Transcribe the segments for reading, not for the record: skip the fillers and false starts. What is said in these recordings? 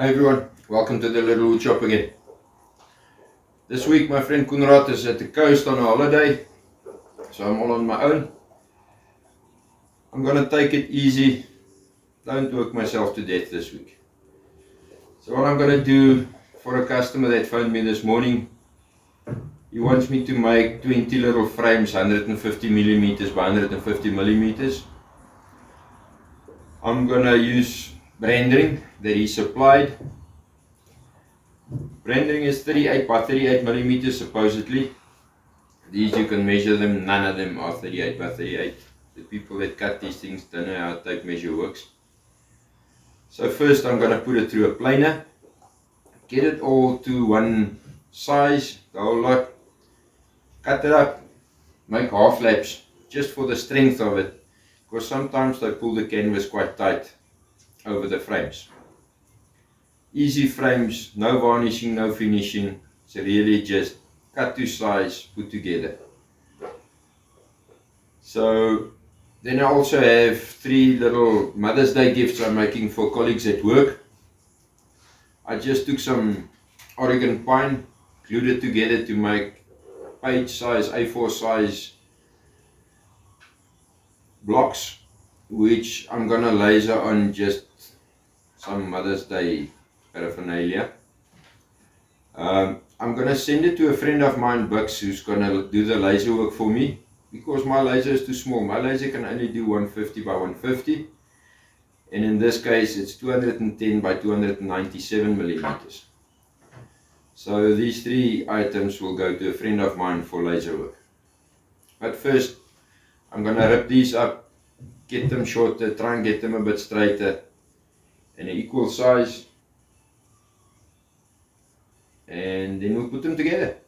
Hi everyone, welcome to the Little Wood Shop again. This week my friend Kunrat is at the coast on a holiday, so I'm all on my own. I'm gonna take it easy, don't work myself to death this week. So what I'm gonna do for a customer that phoned me this morning, he wants me to make 20 little frames, 150 millimeters by 150 millimeters. I'm gonna use rendering that he supplied. Rendering is 38 by 38 millimeters supposedly. These you can measure them, none of them are 38 by 38. The people that cut these things don't know how tape measure works. So first I'm going to put it through a planer, get it all to one size, the whole lot, cut it up, make half laps just for the strength of it, because sometimes they pull the canvas quite tight over the frames. Easy frames, no varnishing, no finishing, it's really just cut to size, put together. So then I also have 3 little Mother's Day gifts I'm making for colleagues at work. I just took some Oregon pine, glued it together to make page size, A4 size blocks, which I'm gonna laser on just some Mother's Day paraphernalia. I'm gonna send it to a friend of mine, Bucks, who's gonna do the laser work for me, because my laser is too small. My laser can only do 150 by 150, and in this case it's 210 by 297 millimeters. So these 3 items will go to a friend of mine for laser work. But first I'm gonna rip these up, get them shorter, try and get them a bit straighter and an equal size, and then we'll put them together.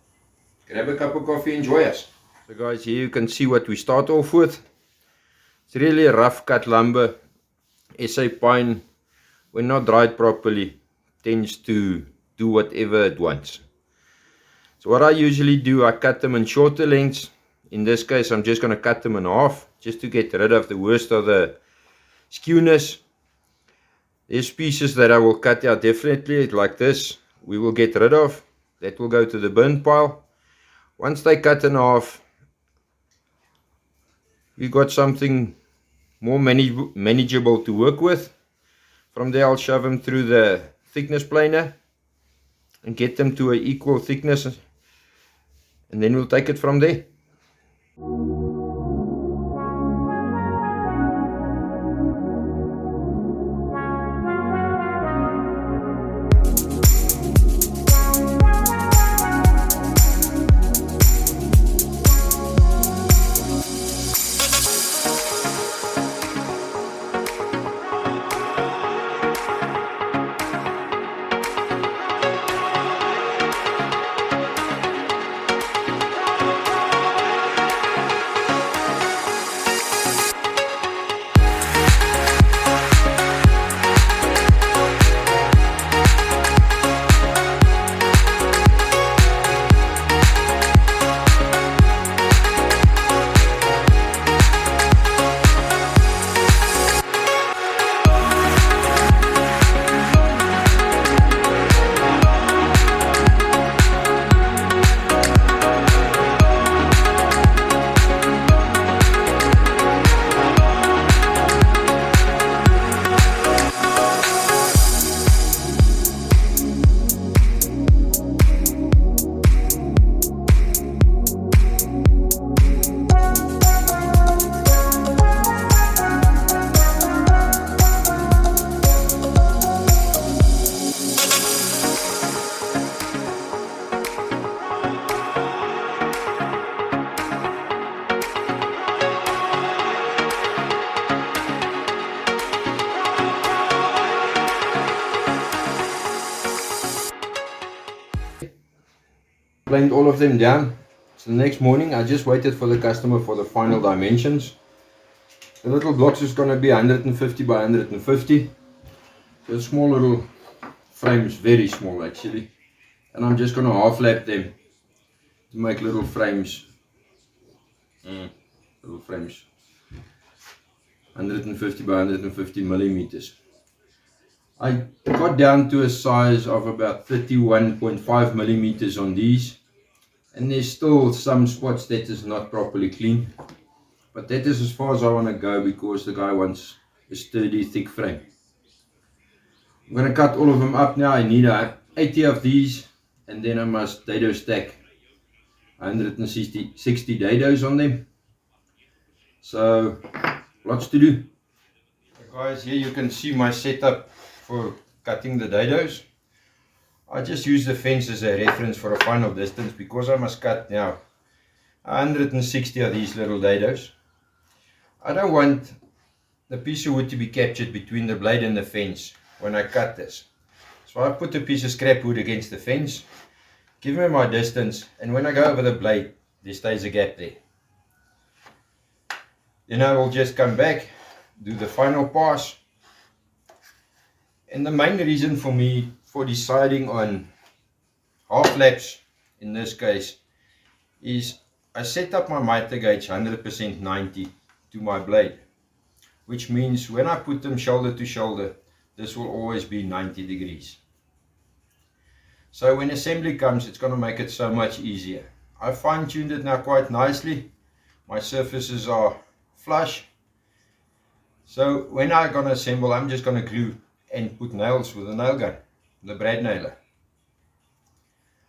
Grab a cup of coffee, enjoy us. So guys, here you can see what we start off with. It's really a rough cut lumber. SA pine, when not dried properly, tends to do whatever it wants. So what I usually do, I cut them in shorter lengths. In this case I'm just going to cut them in half, just to get rid of the worst of the skewness. There's pieces that I will cut out definitely, like this, we will get rid of. That will go to the bin pile. Once they cut in half, we got something more manageable to work with. From there I'll shove them through the thickness planer and get them to an equal thickness, and then we'll take it from there. Planed all of them down. So the next morning I just waited for the customer for the final dimensions. The little blocks is going to be 150 by 150. So small little frames, very small actually. And I'm just going to half lap them to make little frames. Little frames. 150 by 150 millimeters. I got down to a size of about 31.5 millimeters on these, and there's still some spots that is not properly clean, but that is as far as I want to go because the guy wants a sturdy, thick frame. I'm going to cut all of them up now. I need 80 of these, and then I must dado stack 160 dados on them. So lots to do. So guys, here you can see my setup for cutting the dados. I just use the fence as a reference for a final distance because I must cut now 160 of these little dados. I don't want the piece of wood to be captured between the blade and the fence when I cut this. So I put a piece of scrap wood against the fence, give me my distance, and when I go over the blade, there stays a gap there. Then I will just come back, do the final pass. And the main reason for me for deciding on half laps in this case is I set up my miter gauge 100% 90 to my blade, which means when I put them shoulder to shoulder, this will always be 90 degrees. So when assembly comes, it's going to make it so much easier. I fine-tuned it now quite nicely. My surfaces are flush. So when I'm going to assemble, I'm just going to glue and put nails with a nail gun, the brad nailer.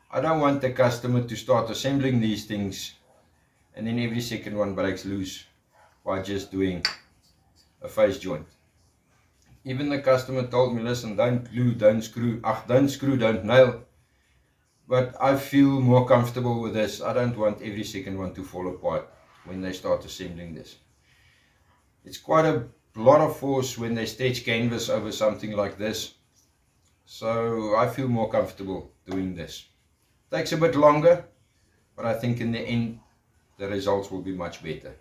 I don't want the customer to start assembling these things and then every second one breaks loose by just doing a face joint. Even the customer told me, listen, don't glue, don't screw, don't nail. But I feel more comfortable with this. I don't want every second one to fall apart when they start assembling this. It's quite a lot of force when they stretch canvas over something like this. So I feel more comfortable doing this. Takes a bit longer, but I think in the end the results will be much better.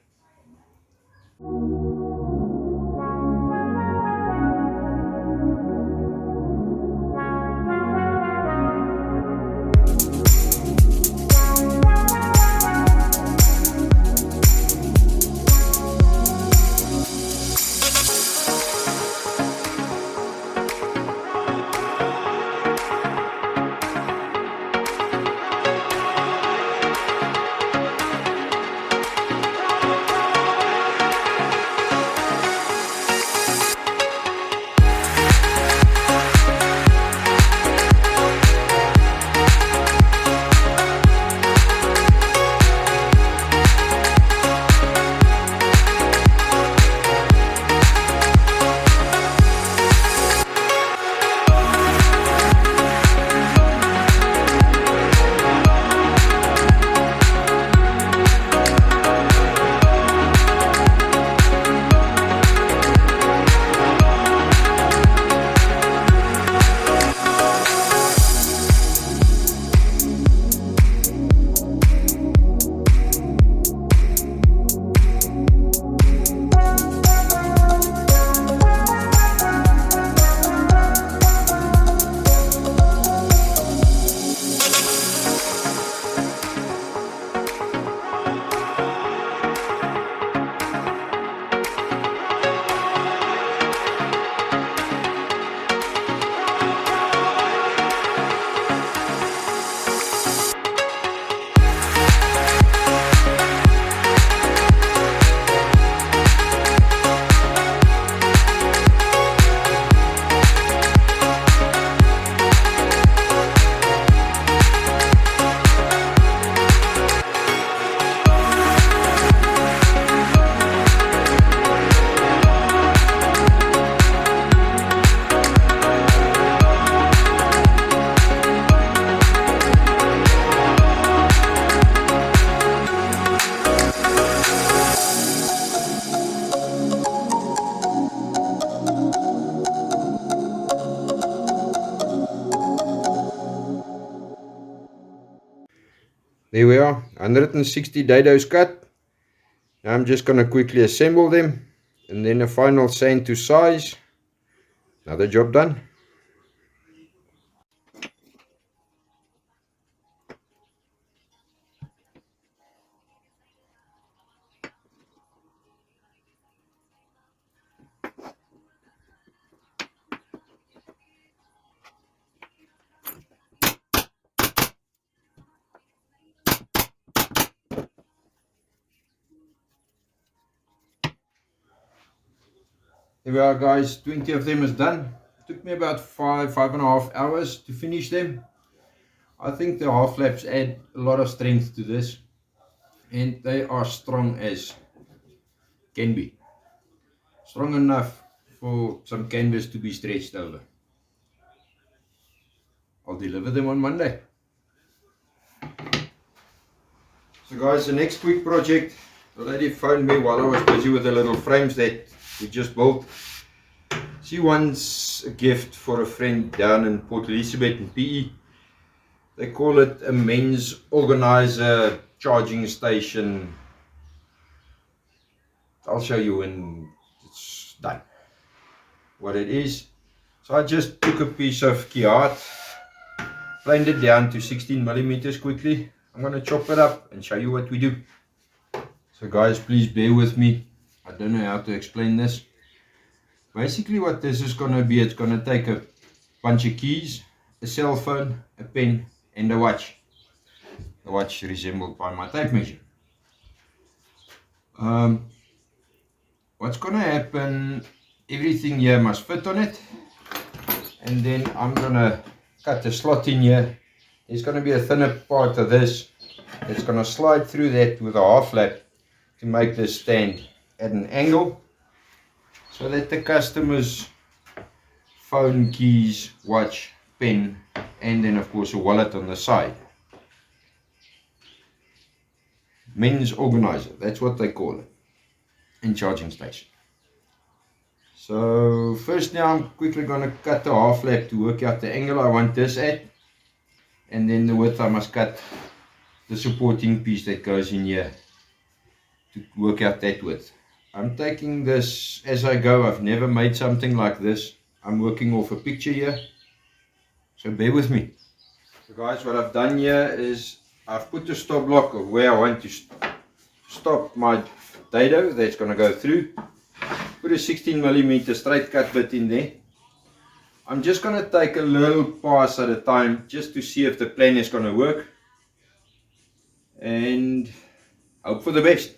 There we are, 160 dados cut. Now I'm just going to quickly assemble them and then a final sand to size. Another job done. There we are, guys. 20 of them is done. It took me about 5.5 hours to finish them. I think the half flaps add a lot of strength to this, and they are strong as can be. Strong enough for some canvas to be stretched over. I'll deliver them on Monday. So guys, the next quick project, the lady phoned me while I was busy with the little frames that we just built. She wants a gift for a friend down in Port Elizabeth in PE. They call it a men's organizer charging station. I'll show you when it's done what it is. So I just took a piece of key art, planed it down to 16 millimeters quickly. I'm going to chop it up and show you what we do. So guys, please bear with me. I don't know how to explain this. Basically what this is going to be, it's going to take a bunch of keys, a cell phone, a pen and a watch. The watch resembled by my tape measure. What's going to happen, everything here must fit on it. And then I'm going to cut a slot in here. There's going to be a thinner part of this. It's going to slide through that with a half flap to make this stand at an angle, so that the customer's phone, keys, watch, pen, and then of course a wallet on the side. Men's organizer, that's what they call it in charging station. So first now I'm quickly going to cut the half flap to work out the angle I want this at, and then the width I must cut the supporting piece that goes in here to work out that width. I'm taking this as I go. I've never made something like this. I'm working off a picture here, so bear with me. So guys, what I've done here is I've put the stop block of where I want to stop my dado that's going to go through. Put a 16 millimeter straight cut bit in there. I'm just going to take a little pass at a time just to see if the plan is going to work, and hope for the best.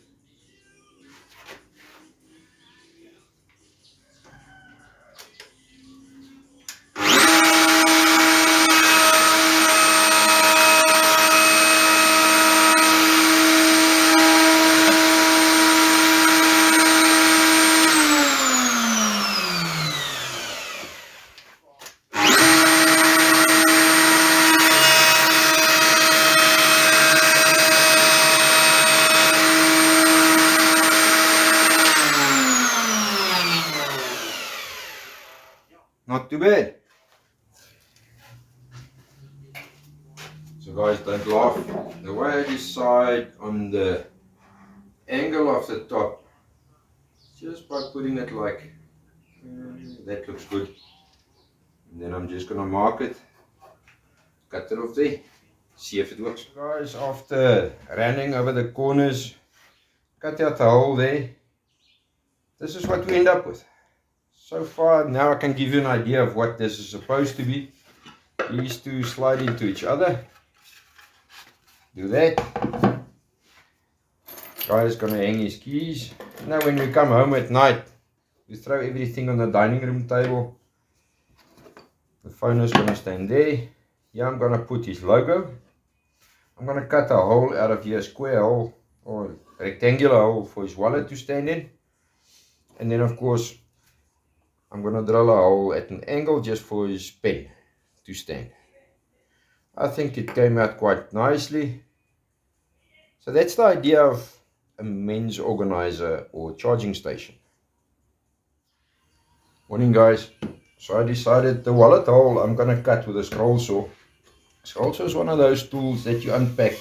Not too bad. So guys, don't laugh. The way I decide on the angle of the top, just by putting it like that, looks good. And then I'm just going to mark it, cut it off there, see if it works. Guys, after rounding over the corners, cut out the hole there. This is what we end up with. So far, now I can give you an idea of what this is supposed to be. These two slide into each other. Do that. Guy is going to hang his keys. Now when we come home at night, we throw everything on the dining room table. The phone is going to stand there. Here I'm going to put his logo. I'm going to cut a hole out of here, a square hole or rectangular hole for his wallet to stand in. And then of course I'm going to drill a hole at an angle just for his pen to stand. I think it came out quite nicely. So that's the idea of a men's organizer or charging station. Morning guys. So I decided the wallet hole I'm going to cut with a scroll saw. Scroll saw is one of those tools that you unpack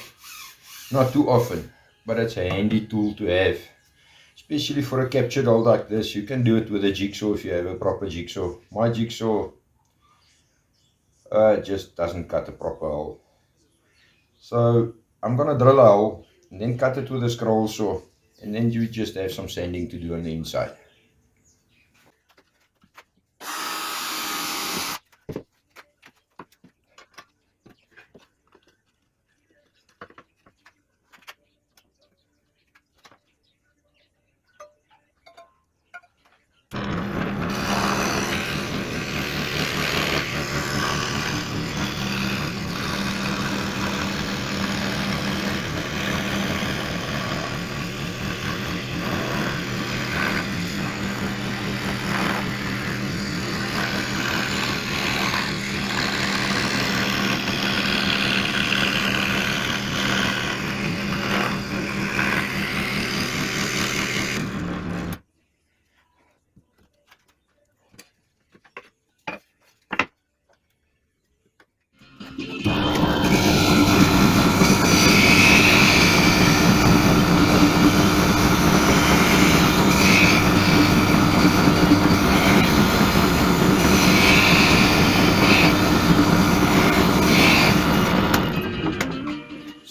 not too often, but it's a handy tool to have. Especially for a captured hole like this. You can do it with a jigsaw if you have a proper jigsaw. My jigsaw just doesn't cut a proper hole. So I'm going to drill a hole and then cut it with a scroll saw, and then you just have some sanding to do on the inside.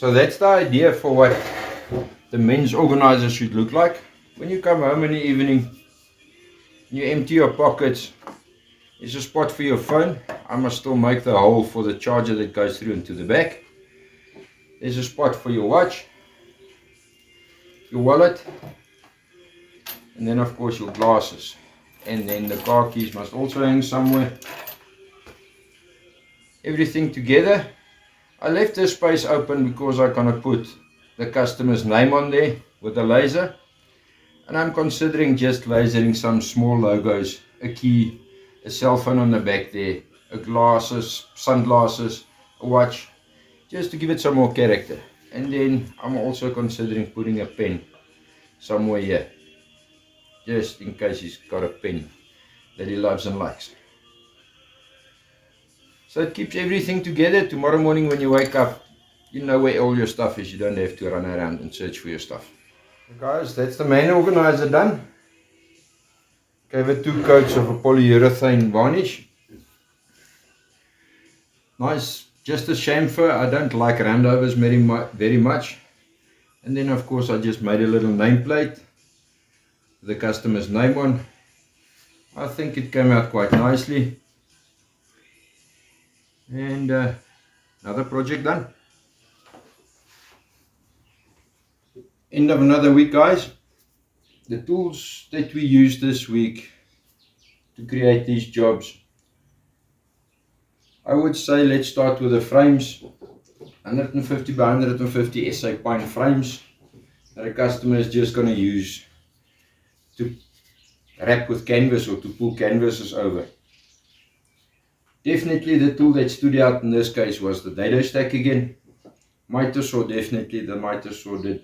So that's the idea for what the men's organizer should look like. When you come home in the evening, you empty your pockets, there's a spot for your phone. I must still make the hole for the charger that goes through into the back. There's a spot for your watch, your wallet, and then of course your glasses. And then the car keys must also hang somewhere. Everything together. I left this space open because I'm going to put the customer's name on there with a laser. And I'm considering just lasering some small logos, a key, a cell phone on the back there, a glasses, sunglasses, a watch, just to give it some more character. And then I'm also considering putting a pen somewhere here, just in case he's got a pen that he loves and likes. So it keeps everything together. Tomorrow morning when you wake up, you know where all your stuff is. You don't have to run around and search for your stuff. Guys, that's the main organizer done. Gave it 2 coats of a polyurethane varnish. Nice, just a chamfer. I don't like roundovers very much. And then of course I just made a little nameplate with the customer's name on. I think it came out quite nicely. And another project done. End of another week, guys. The tools that we used this week to create these jobs, I would say let's start with the frames. 150 by 150 SA pine frames that a customer is just going to use to wrap with canvas or to pull canvases over. Definitely the tool that stood out in this case was the dado stack again. Miter saw, definitely the miter saw did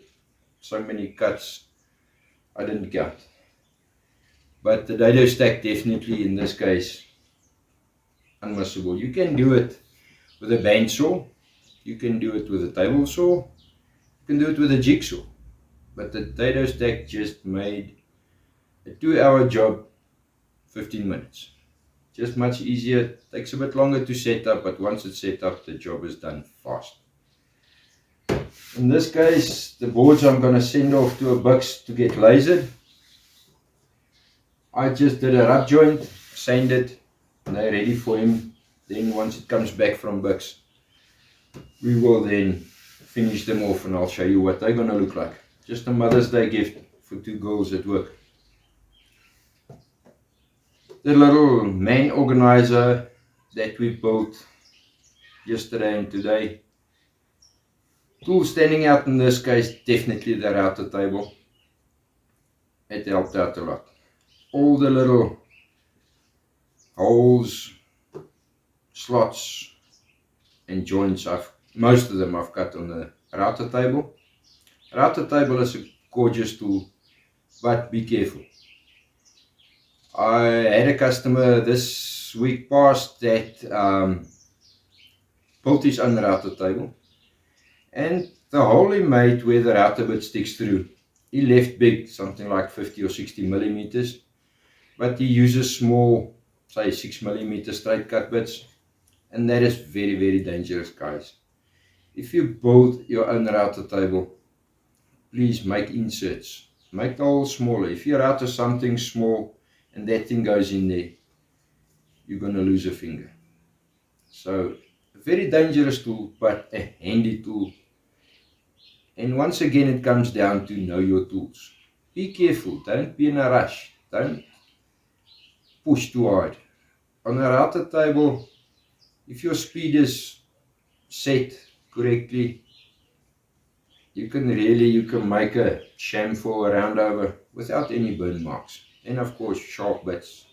so many cuts I didn't count. But the dado stack definitely in this case unmissable. You can do it with a bandsaw, you can do it with a table saw, you can do it with a jigsaw. But the dado stack just made a 2-hour job 15 minutes. Just much easier, takes a bit longer to set up, but once it's set up the job is done fast. In this case the boards I'm going to send off to a Bix to get lasered. I just did a rub joint, sanded, and they're ready for him. Then once it comes back from Bix, we will then finish them off and I'll show you what they're going to look like. Just a Mother's Day gift for 2 girls at work. The little man organizer that we built yesterday and today. Tool standing out in this case, definitely the router table. It helped out a lot. All the little holes, slots and joints, most of them I've cut on the router table. Router table is a gorgeous tool, but be careful. I had a customer this week past that built his own router table, and the hole he made where the router bit sticks through, he left big, something like 50 or 60 millimeters, but he uses small, say 6 millimeter straight cut bits, and that is very, very dangerous, guys. If you build your own router table, please make inserts, make the hole smaller. If you router something small and that thing goes in there, you're going to lose a finger. So a very dangerous tool, but a handy tool. And once again it comes down to know your tools. Be careful, don't be in a rush, don't push too hard. On a router table, if your speed is set correctly, you can make a chamfer or a roundover without any burn marks. And of course sharp bits,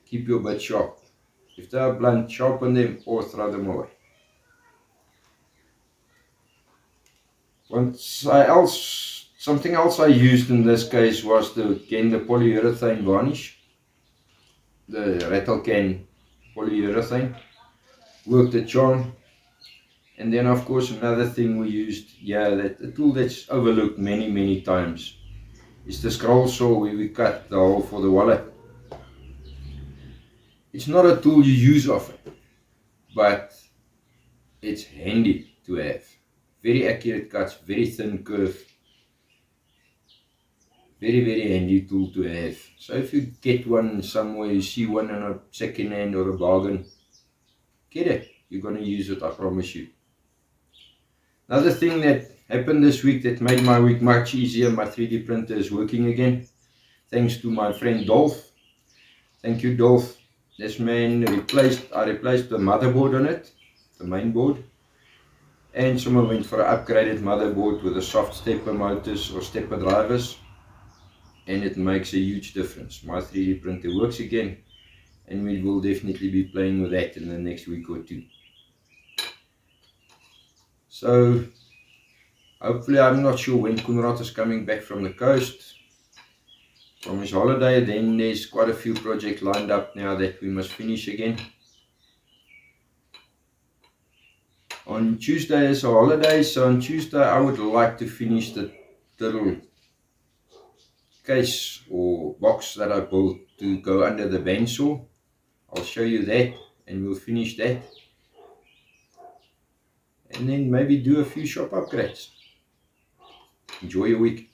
keep your bits sharp. If they are blunt, sharpen them or throw them away. Something else I used in this case was the polyurethane varnish, the rattle can polyurethane. Worked a charm. And then of course another thing we used, a tool that's overlooked many times, is the scroll saw where we cut the hole for the wallet. It's not a tool you use often, but it's handy to have. Very accurate cuts, very thin curve. Very, very handy tool to have. So if you get one somewhere, you see one in a second hand or a bargain, get it. You're going to use it, I promise you. Another thing that happened this week that made my week much easier, my 3D printer is working again. Thanks to my friend Dolph. Thank you, Dolph. This man I replaced the motherboard on it, the main board. And someone went for an upgraded motherboard with a soft stepper motors or stepper drivers. And it makes a huge difference. My 3D printer works again, and we will definitely be playing with that in the next week or two. So hopefully, I'm not sure when Kunrad is coming back from the coast from his holiday. Then there's quite a few projects lined up now that we must finish again. On Tuesday is a holiday, so on Tuesday I would like to finish the little case or box that I built to go under the bandsaw. I'll show you that and we'll finish that. And then maybe do a few shop upgrades. Enjoy your week.